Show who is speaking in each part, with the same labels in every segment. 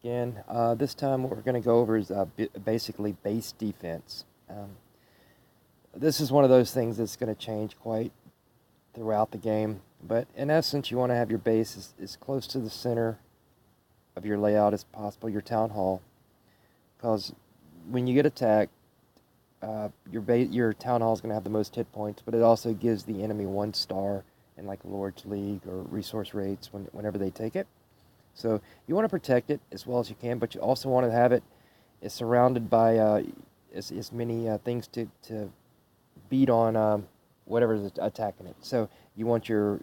Speaker 1: again. This time what we're going to go over is basically base defense. This is one of those things that's going to change quite throughout the game, but in essence you want to have your base as close to the center of your layout as possible, your town hall, because when you get attacked, your town hall is going to have the most hit points, but it also gives the enemy 1 star in like Lord's League or resource rates whenever they take it. So you want to protect it as well as you can, but you also want to have it surrounded by as many things to beat on whatever's attacking it. So you want your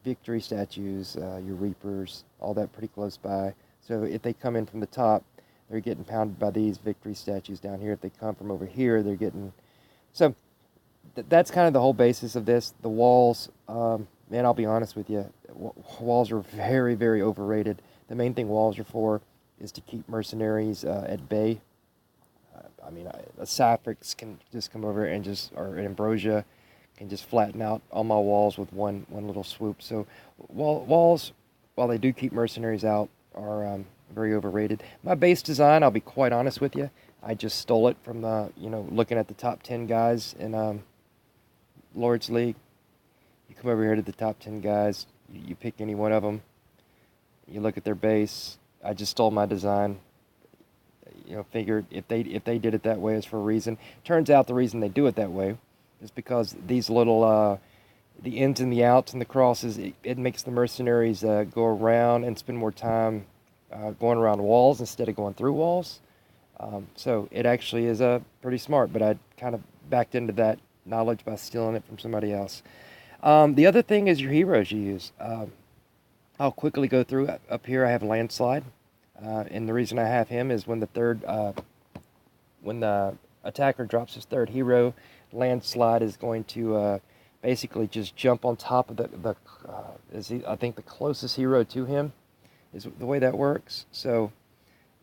Speaker 1: victory statues, your reapers, all that pretty close by. So if they come in from the top, they're getting pounded by these victory statues down here. If they come from over here, they're getting... So that's kind of the whole basis of this. The walls, man, I'll be honest with you, walls are very, very overrated. The main thing walls are for is to keep mercenaries at bay. A Sapphics can just come over and or an Ambrosia can just flatten out all my walls with one little swoop. So walls, while they do keep mercenaries out, are very overrated. My base design, I'll be quite honest with you, I just stole it from looking at the top 10 guys in Lord's League. You come over here to the top 10 guys, you pick any one of them, you look at their base. I just stole my design. Figured if they did it that way, it's for a reason. Turns out the reason they do it that way is because these little the ins and the outs and the crosses, it makes the mercenaries go around and spend more time going around walls instead of going through walls. So it actually is pretty smart, but I kind of backed into that knowledge by stealing it from somebody else. The other thing is your heroes you use. I'll quickly go through. Up here I have Landslide. And the reason I have him is when the attacker drops his third hero, Landslide is going to basically just jump on top of I think the closest hero to him is the way that works. So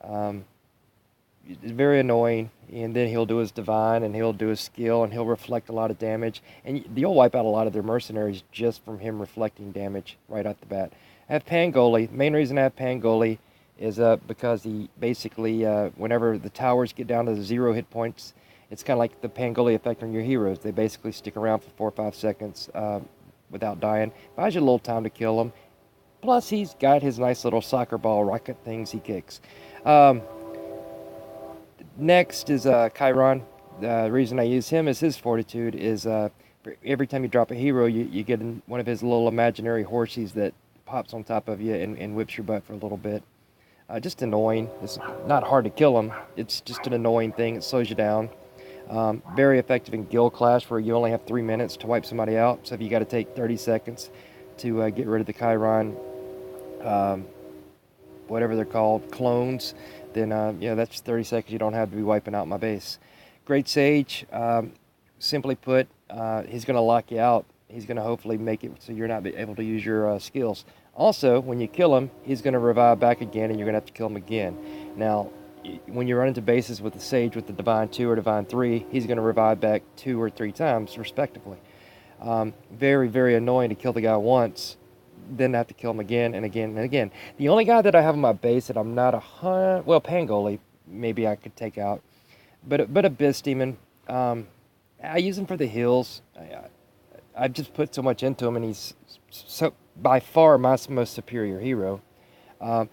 Speaker 1: it's very annoying, and then he'll do his divine and he'll do his skill and he'll reflect a lot of damage, and you'll wipe out a lot of their mercenaries just from him reflecting damage right off the bat. I have Pangoli. Main reason I have Pangoli is because he basically, whenever the towers get down to 0 hit points, it's kind of like the Pangoli effect on your heroes. They basically stick around for 4 or 5 seconds without dying. Buys you a little time to kill them. Plus, he's got his nice little soccer ball rocket things he kicks. Next is Chiron. The reason I use him is his fortitude is every time you drop a hero, you get one of his little imaginary horses that pops on top of you and whips your butt for a little bit. Just annoying. It's not hard to kill him. It's just an annoying thing. It slows you down. Very effective in Guild Clash, where you only have 3 minutes to wipe somebody out. So if you got to take 30 seconds to get rid of the Chiron, whatever they're called, clones, then that's 30 seconds you don't have to be wiping out my base. Great Sage, simply put, he's going to lock you out. He's going to hopefully make it so you're not able to use your skills. Also, when you kill him, he's going to revive back again, and you're going to have to kill him again. Now, when you run into bases with the Sage with the Divine 2 or Divine 3, he's going to revive back 2 or 3 times, respectively. Very, very annoying to kill the guy once, then have to kill him again and again and again. The only guy that I have on my base that I'm not Pangoli, maybe I could take out, but Abyss Demon, I use him for the heals. I've just put so much into him, and he's so by far my most superior hero. But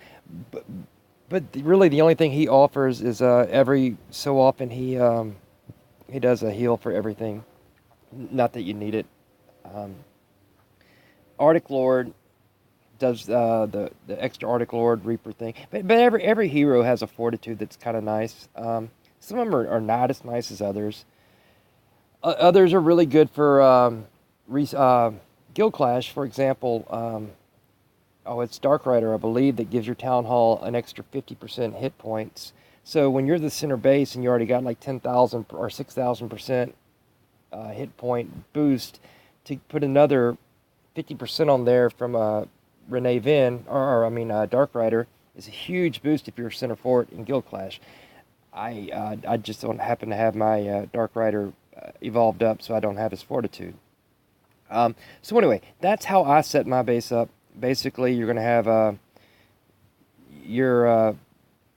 Speaker 1: really the only thing he offers is every so often he does a heal for everything. Not that you need it. Arctic Lord does the extra Arctic Lord Reaper thing. But every hero has a fortitude that's kind of nice. Some of them are not as nice as others. Others are really good for Guild Clash, for example. It's Dark Rider, I believe, that gives your Town Hall an extra 50% hit points. So when you're the center base and you already got like 10,000 or 6,000% hit point boost, to put another 50% on there from Renee Vin, Dark Rider, is a huge boost if you're center fort in Guild Clash. I just don't happen to have my Dark Rider evolved up, so I don't have his fortitude. So anyway, that's how I set my base up. Basically, you're going to have your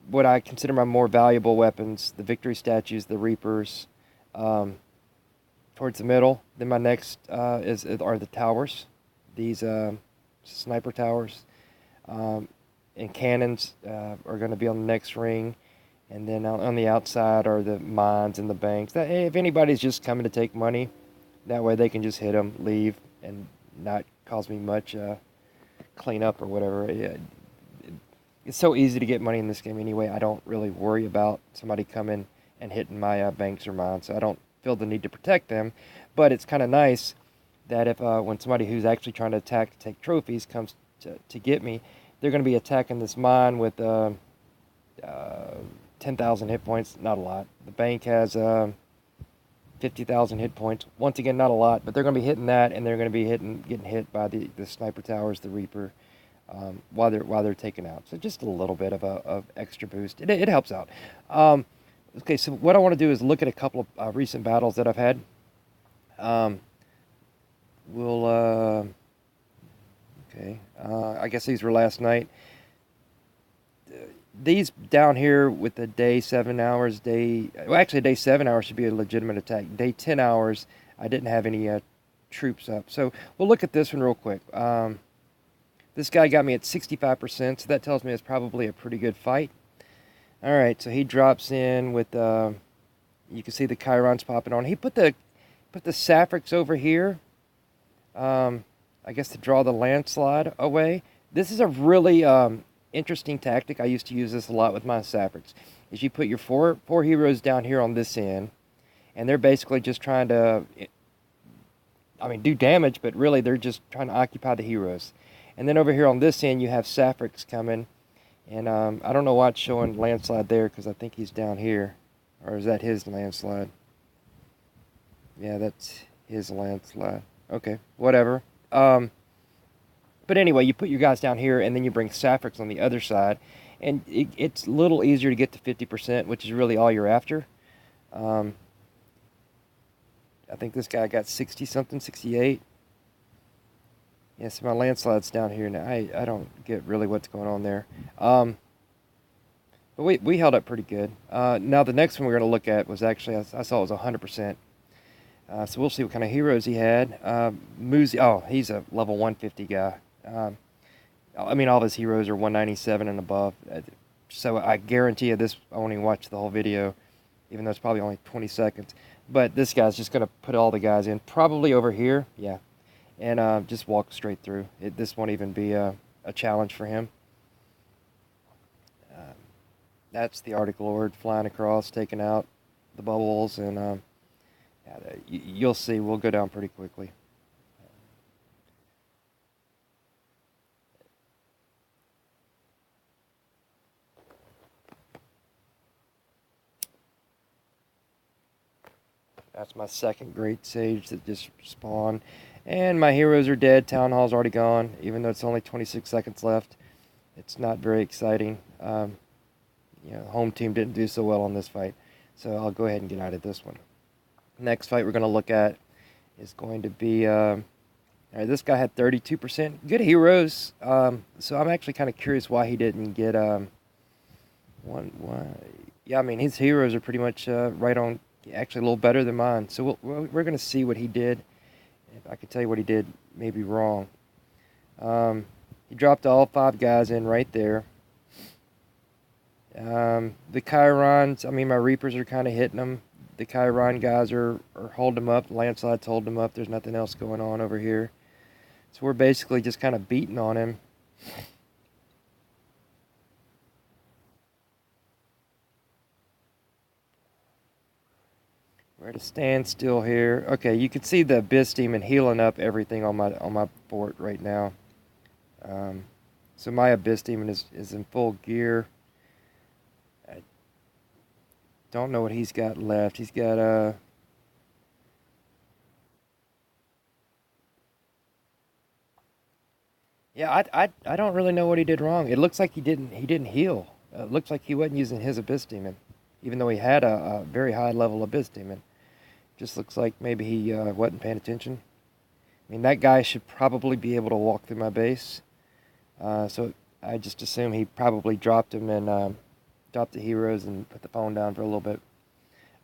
Speaker 1: what I consider my more valuable weapons, the victory statues, the reapers, um, towards the middle. Then my next are the towers, these sniper towers, um, and cannons are going to be on the next ring. And then on the outside are the mines and the banks. That, if anybody's just coming to take money, that way they can just hit them, leave, and not cause me much cleanup or whatever. It's so easy to get money in this game anyway. I don't really worry about somebody coming and hitting my banks or mines, so I don't feel the need to protect them. But it's kind of nice that if when somebody who's actually trying to attack to take trophies comes to get me, they're going to be attacking this mine with 10,000 hit points. Not a lot. The bank has 50,000 hit points. Once again, not a lot, but they're going to be hitting that, and they're going to be getting hit by the sniper towers, the Reaper, while they're taken out. So just a little bit of extra boost. It helps out. Okay, so what I want to do is look at a couple of recent battles that I've had. Okay. I guess these were last night. These down here with the day 7 hours, actually day 7 hours should be a legitimate attack. Day 10 hours, I didn't have any troops up. So we'll look at this one real quick. This guy got me at 65%, so that tells me it's probably a pretty good fight. All right, so he drops in with, you can see the Chirons popping on. He put the Sapphics over here, I guess to draw the landslide away. This is a really interesting tactic. I used to use this a lot with my Sapphics. Is you put your four heroes down here on this end, and they're basically just trying to, do damage, but really they're just trying to occupy the heroes. And then over here on this end, you have Sapphics coming, and I don't know why it's showing landslide there, because I think he's down here. Or is that his landslide? Yeah, that's his landslide. Okay, whatever. But anyway, you put your guys down here, and then you bring Sapphics on the other side, and it's a little easier to get to 50%, which is really all you're after. I think this guy got 60-something, 68. Yes, my landslide's down here now. I don't get really what's going on there. But we held up pretty good. Now the next one we're going to look at was actually, I saw it was 100%. So we'll see what kind of heroes he had. Muzi, he's a level 150 guy. All of his heroes are 197 and above. So I guarantee you this, I won't even watch the whole video, even though it's probably only 20 seconds. But this guy's just going to put all the guys in, probably over here, yeah, and just walk straight through. This won't even be a challenge for him. That's the Arctic Lord flying across, taking out the bubbles, and you'll see, we'll go down pretty quickly. That's my second Great Sage that just spawned. And my heroes are dead. Town Hall's already gone, even though it's only 26 seconds left. It's not very exciting. Home team didn't do so well on this fight. So I'll go ahead and get out of this one. Next fight we're going to look at is going to be... all right, this guy had 32%. Good heroes. So I'm actually kind of curious why he didn't get... Yeah, his heroes are pretty much right on... Actually, a little better than mine. So we're going to see what he did. If I can tell you what he did, maybe wrong. He dropped all 5 guys in right there. The Chirons, my Reapers are kind of hitting them. The Chiron guys are holding them up. Landslide's holding them up. There's nothing else going on over here. So we're basically just kind of beating on him. We're at a standstill here. Okay, you can see the Abyss Demon healing up everything on my fort right now. So my Abyss Demon is in full gear. I don't know what he's got left. He's got yeah, I don't really know what he did wrong. It looks like he didn't heal. It looks like he wasn't using his Abyss Demon, even though he had a very high level Abyss Demon. Just looks like maybe he wasn't paying attention. That guy should probably be able to walk through my base. So I just assume he probably dropped him and dropped the heroes and put the phone down for a little bit.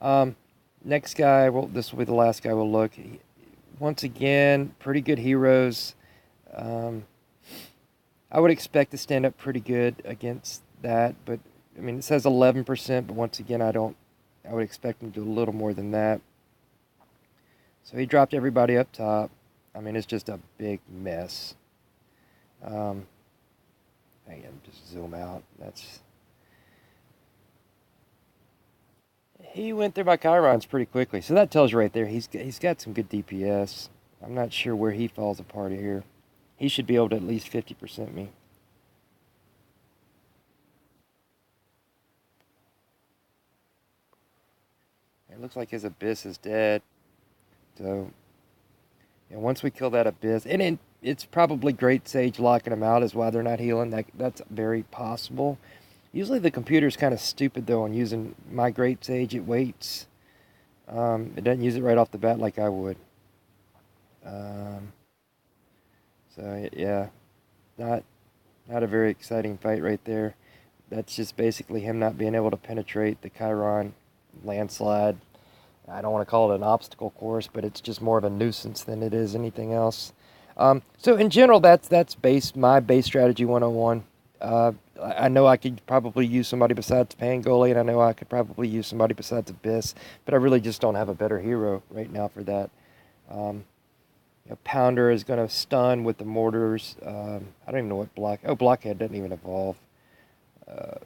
Speaker 1: Um, Next guy, well, this will be the last guy we'll look. Once again, pretty good heroes. Um, I would expect to stand up pretty good against that, but I mean, it says 11%, but once again, I would expect him to do a little more than that. So he dropped everybody up top. I mean, it's just a big mess. Again, just zoom out. He went through my Chirons pretty quickly, so that tells you right there he's got some good DPS. I'm not sure where he falls apart here. He should be able to at least 50% me. It looks like his Abyss is dead. So, yeah, once we kill that Abyss, and it's probably Great Sage locking him out is why they're not healing. That's very possible. Usually the computer's kind of stupid, though, on using my Great Sage. It waits. It doesn't use it right off the bat like I would. Um, so, yeah, not not a very exciting fight right there. That's just basically him not being able to penetrate the Chiron landslide. I don't want to call it an obstacle course, but it's just more of a nuisance than it is anything else. So in general, that's my base strategy 101. I know I could probably use somebody besides Pangoli, and I know I could probably use somebody besides Abyss, but I really just don't have a better hero right now for that. Um, Pounder is going to stun with the mortars. I don't even know what Blockhead doesn't even evolve. Uh,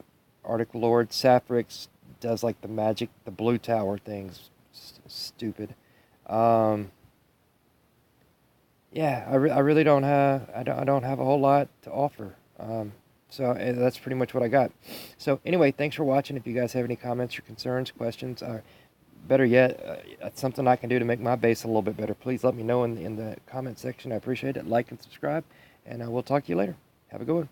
Speaker 1: Arctic Lord Sapphrix does like the magic, the blue tower things. Stupid. Um, yeah, I really don't have I don't have a whole lot to offer. So that's pretty much what I got. So anyway, thanks for watching. If you guys have any comments or concerns, questions, or better yet, something I can do to make my base a little bit better, please let me know in the comment section. I appreciate it. Like and subscribe, and I will talk to you later. Have a good one.